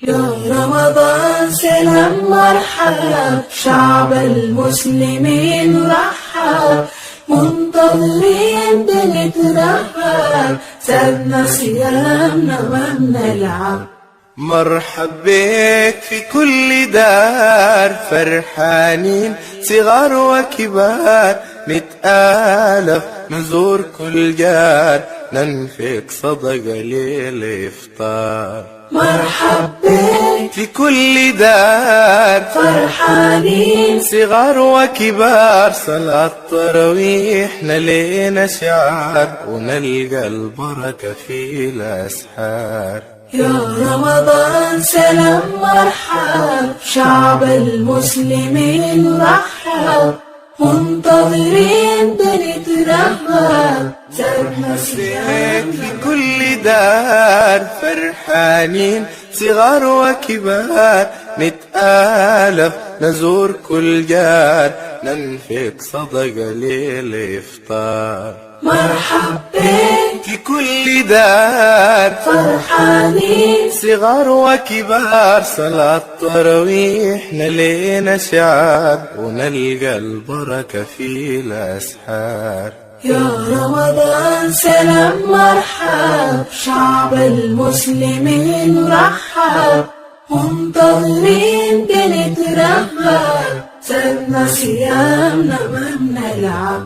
يا رمضان سلام مرحب، شعب المسلمين رحب، منتظرين بنترحب، سابنا صيامنا ما بنلعب. مرحب بك في كل دار، فرحانين صغار وكبار، نتآلف نزور كل جار، ننفق صدقة للإفطار. مرحب بك في كل دار، فرحانين صغار وكبار، صلاة تراويح نلينا شعار، ونلقى البركة في الأسحار. يا رمضان سلام مرحب، شعب المسلمين رحب، منتظرين بنترحب، سابنا صيام في كل دار، فرحانين صغار وكبار، نتآلف نزور كل جار، ننفق صدقة للإفطار. مرحب بك في كل دار، فرحانين صغار وكبار، صلاة تراويح نلينا شعار، ونلقى البركة في الأسحار. يا رمضان سلام مرحب، شعب المسلمين رحب، منتظرين بنترحب، سابنا صيامنا ما بنلعب.